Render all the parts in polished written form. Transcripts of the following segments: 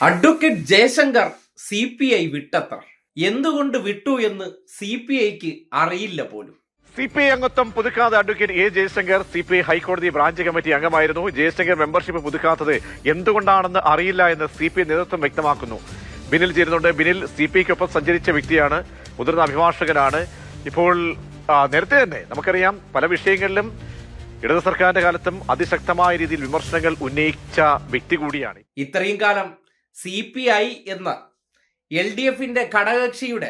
Advocate Jaishankar CPI വിട്ടത്ര. എന്തുകൊണ്ട് വിട്ടു എന്ന് CPIക്ക് അറിയില്ല പോലും. CPI അംഗത്വം പുതുക്കാതെ അഡ്വക്കേറ്റ് ജയശങ്കർ CPI ഹൈക്കോടതി ബ്രാഞ്ച് കമ്മിറ്റി അംഗമായിരുന്നു. ജയശങ്കർ മെമ്പർഷിപ്പ് പുതുക്കാത്തത് എന്തുകൊണ്ടാണെന്ന് അറിയില്ല എന്ന് CPI നേതൃത്വം വ്യക്തമാക്കുന്നു. ബിനിൽ ചേരുന്നുണ്ട്. ബിനിൽ CPIക്കൊപ്പം സഞ്ചരിച്ച വ്യക്തിയാണ്, മുതിർന്ന അഭിഭാഷകനാണ്. ഇപ്പോൾ നേരത്തെ തന്നെ നമുക്കറിയാം പല വിഷയങ്ങളിലും ഇടത് സർക്കാരിന്റെ കാലത്തും അതിശക്തമായ രീതിയിൽ വിമർശനങ്ങൾ ഉന്നയിച്ച വ്യക്തി കൂടിയാണ്. ഇത്രയും കാലം CPI എന്ന LDFന്റെ ഘടകകക്ഷിയുടെ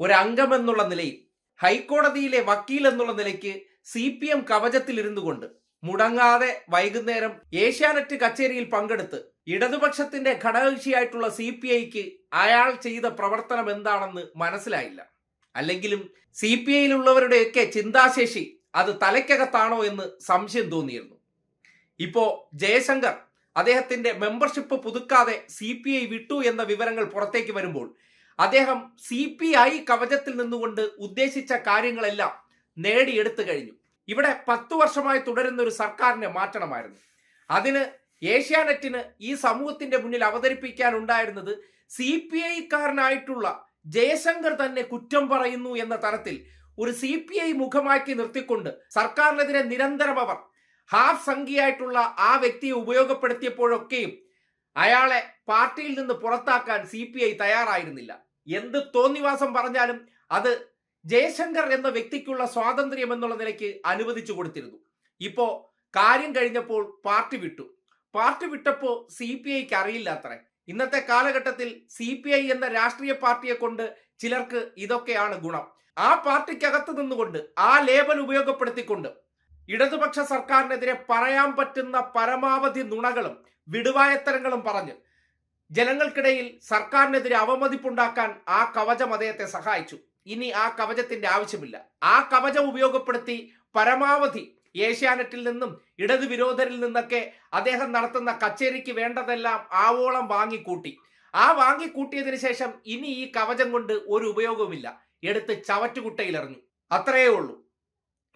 ഒരു അംഗം എന്നുള്ള നിലയിൽ, ഹൈക്കോടതിയിലെ വക്കീൽ എന്നുള്ള നിലയ്ക്ക് CPM കവചത്തിലിരുന്നു കൊണ്ട് മുടങ്ങാതെ വൈകുന്നേരം ഏഷ്യാനെറ്റ് കച്ചേരിയിൽ പങ്കെടുത്ത് ഇടതുപക്ഷത്തിന്റെ ഘടകകക്ഷിയായിട്ടുള്ള CPIക്ക് അയാൾ ചെയ്ത പ്രവർത്തനം എന്താണെന്ന് മനസ്സിലായില്ല. അല്ലെങ്കിലും CPIയിലുള്ളവരുടെയൊക്കെ ചിന്താശേഷി അത് തലയ്ക്കകത്താണോ എന്ന് സംശയം തോന്നിയിരുന്നു. ഇപ്പോ ജയശങ്കർ അദ്ദേഹത്തിന്റെ മെമ്പർഷിപ്പ് പുതുക്കാതെ CPI വിട്ടു എന്ന വിവരങ്ങൾ പുറത്തേക്ക് വരുമ്പോൾ അദ്ദേഹം CPI കവചത്തിൽ നിന്നുകൊണ്ട് ഉദ്ദേശിച്ച കാര്യങ്ങളെല്ലാം നേടിയെടുത്തു കഴിഞ്ഞു. ഇവിടെ 10 വർഷമായി തുടരുന്ന ഒരു സർക്കാരിനെ മാറ്റണമായിരുന്നു. അതിന് ഏഷ്യാനെറ്റിന് ഈ സമൂഹത്തിന്റെ മുന്നിൽ അവതരിപ്പിക്കാനുണ്ടായിരുന്നത് CPIക്കാരനായിട്ടുള്ള ജയശങ്കർ തന്നെ കുറ്റം പറയുന്നു എന്ന തരത്തിൽ ഒരു CPI മുഖമാക്കി നിർത്തിക്കൊണ്ട് സർക്കാരിനെതിരെ നിരന്തരം അവർ ഹാഫ് സംഖ്യയായിട്ടുള്ള ആ വ്യക്തിയെ ഉപയോഗപ്പെടുത്തിയപ്പോഴൊക്കെയും അയാളെ പാർട്ടിയിൽ നിന്ന് പുറത്താക്കാൻ CPI തയ്യാറായിരുന്നില്ല. എന്ത് തോന്നിവാസം പറഞ്ഞാലും അത് ജയശങ്കർ എന്ന വ്യക്തിക്കുള്ള സ്വാതന്ത്ര്യം എന്നുള്ള നിലയ്ക്ക് അനുവദിച്ചു കൊടുത്തിരുന്നു. ഇപ്പോ കാര്യം കഴിഞ്ഞപ്പോൾ പാർട്ടി വിട്ടപ്പോൾ CPIക്ക് അറിയില്ല അത്രേ. ഇന്നത്തെ കാലഘട്ടത്തിൽ CPI എന്ന രാഷ്ട്രീയ പാർട്ടിയെ കൊണ്ട് ചിലർക്ക് ഇതൊക്കെയാണ് ഗുണം. ആ പാർട്ടിക്കകത്ത് നിന്നുകൊണ്ട് ആ ലേബൽ ഉപയോഗപ്പെടുത്തിക്കൊണ്ട് ഇടതുപക്ഷ സർക്കാരിനെതിരെ പറയാൻ പറ്റുന്ന പരമാവധി നുണകളും വിടുവായത്തരങ്ങളും പറഞ്ഞ് ജനങ്ങൾക്കിടയിൽ സർക്കാരിനെതിരെ അവമതിപ്പുണ്ടാക്കാൻ ആ കവചം അദ്ദേഹത്തെ സഹായിച്ചു. ഇനി ആ കവചത്തിന്റെ ആവശ്യമില്ല. ആ കവചം ഉപയോഗപ്പെടുത്തി പരമാവധി ഏഷ്യാനെറ്റിൽ നിന്നും ഇടതു വിരോധരിൽ നിന്നൊക്കെ അദ്ദേഹം നടത്തുന്ന കച്ചേരിക്ക് വേണ്ടതെല്ലാം ആവോളം വാങ്ങിക്കൂട്ടി. ആ വാങ്ങിക്കൂട്ടിയതിനു ശേഷം ഇനി ഈ കവചം കൊണ്ട് ഒരു ഉപയോഗവുമില്ല. എടുത്ത് ചവറ്റുകുട്ടയിലെറിഞ്ഞു. അത്രയേ ഉള്ളൂ.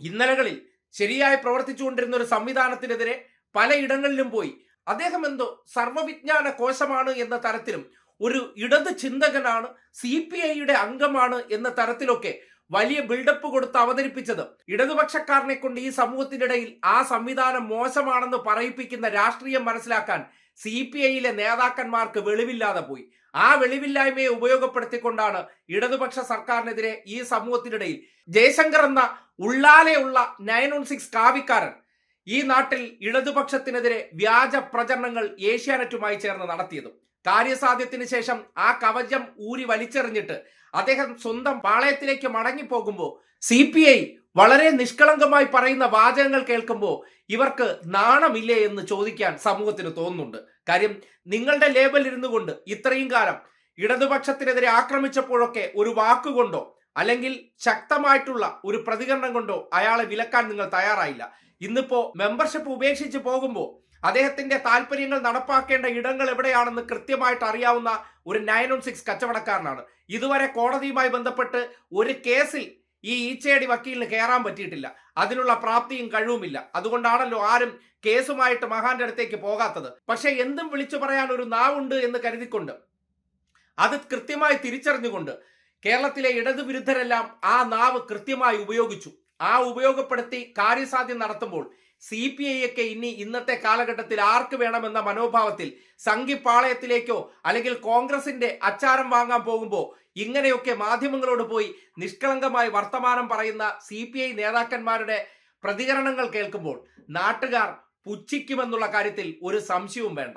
ഇന്നലകളിൽ ശരിയായി പ്രവർത്തിച്ചുകൊണ്ടിരുന്ന ഒരു സംവിധാനത്തിനെതിരെ പലയിടങ്ങളിലും പോയി അദ്ദേഹം എന്തോ സർവവിജ്ഞാന കോശമാണ് എന്ന തരത്തിലും ഒരു ഇടത് ചിന്തകനാണ്, CPIയുടെ അംഗമാണ് എന്ന തരത്തിലൊക്കെ വലിയ ബിൽഡപ്പ് കൊടുത്ത് അവതരിപ്പിച്ചത് ഇടതുപക്ഷക്കാരനെ കൊണ്ട് ഈ സമൂഹത്തിനിടയിൽ ആ സംവിധാനം മോശമാണെന്ന് പറയിപ്പിക്കുന്ന രാഷ്ട്രീയം മനസ്സിലാക്കാൻ CPIയിലെ നേതാക്കന്മാർക്ക് വെളിവില്ലാതെ പോയി. ആ വെളിവില്ലായ്മയെ ഉപയോഗപ്പെടുത്തിക്കൊണ്ടാണ് ഇടതുപക്ഷ സർക്കാരിനെതിരെ ഈ സമൂഹത്തിനിടയിൽ ജയശങ്കർ എന്ന ഉള്ളാലെയുള്ള 916 കാവിക്കാരൻ ഈ നാട്ടിൽ ഇടതുപക്ഷത്തിനെതിരെ വ്യാജ പ്രചരണങ്ങൾ ഏഷ്യാനെറ്റുമായി ചേർന്ന് നടത്തിയതും. കാര്യസാധ്യത്തിന് ശേഷം ആ കവചം ഊരി വലിച്ചെറിഞ്ഞിട്ട് അദ്ദേഹം സ്വന്തം പാളയത്തിലേക്ക് മടങ്ങിപ്പോകുമ്പോൾ CPI വളരെ നിഷ്കളങ്കമായി പറയുന്ന വാചകങ്ങൾ കേൾക്കുമ്പോൾ ഇവർക്ക് നാണമില്ലേ എന്ന് ചോദിക്കാൻ സമൂഹത്തിന് തോന്നുന്നുണ്ട്. കാര്യം നിങ്ങളുടെ ലേബൽ ഇരുന്നു കൊണ്ട് ഇത്രയും കാലം ഇടതുപക്ഷത്തിനെതിരെ ആക്രമിച്ചപ്പോഴൊക്കെ ഒരു വാക്കുകൊണ്ടോ അല്ലെങ്കിൽ ശക്തമായിട്ടുള്ള ഒരു പ്രതികരണം കൊണ്ടോ അയാളെ വിലക്കാൻ നിങ്ങൾ തയ്യാറായില്ല. ഇന്നിപ്പോ മെമ്പർഷിപ്പ് ഉപേക്ഷിച്ച് പോകുമ്പോൾ അദ്ദേഹത്തിന്റെ താല്പര്യങ്ങൾ നടപ്പാക്കേണ്ട ഇടങ്ങൾ എവിടെയാണെന്ന് കൃത്യമായിട്ട് അറിയാവുന്ന ഒരു 916 കച്ചവടക്കാരനാണ്. ഇതുവരെ കോടതിയുമായി ബന്ധപ്പെട്ട് ഒരു കേസിൽ ഈ ഈച്ചയടി വക്കീലിന് കയറാൻ പറ്റിയിട്ടില്ല. അതിനുള്ള പ്രാപ്തിയും കഴിവുമില്ല. അതുകൊണ്ടാണല്ലോ ആരും കേസുമായിട്ട് മഹാന്റെ അടുത്തേക്ക് പോകാത്തത്. പക്ഷെ എന്തും വിളിച്ചു പറയാൻ ഒരു നാവുണ്ട് എന്ന് കരുതിക്കൊണ്ട് അത് കൃത്യമായി തിരിച്ചറിഞ്ഞുകൊണ്ട് കേരളത്തിലെ ഇടതുവിരുദ്ധരെല്ലാം ആ നാവ് കൃത്യമായി ഉപയോഗിച്ചു. ആ ഉപയോഗപ്പെടുത്തി കാര്യസാധ്യം നടത്തുമ്പോൾ CPIയൊക്കെ ഇനി ഇന്നത്തെ കാലഘട്ടത്തിൽ ആർക്ക് വേണമെന്ന മനോഭാവത്തിൽ സംഘിപ്പാളയത്തിലേക്കോ അല്ലെങ്കിൽ കോൺഗ്രസിന്റെ അച്ചാരം വാങ്ങാൻ പോകുമ്പോൾ ഇങ്ങനെയൊക്കെ മാധ്യമങ്ങളോട് പോയി നിഷ്കളങ്കമായി വർത്തമാനം പറയുന്ന CPI നേതാക്കന്മാരുടെ പ്രതികരണങ്ങൾ കേൾക്കുമ്പോൾ നാട്ടുകാർ പുച്ഛിക്കുമെന്നുള്ള കാര്യത്തിൽ ഒരു സംശയവും വേണ്ട.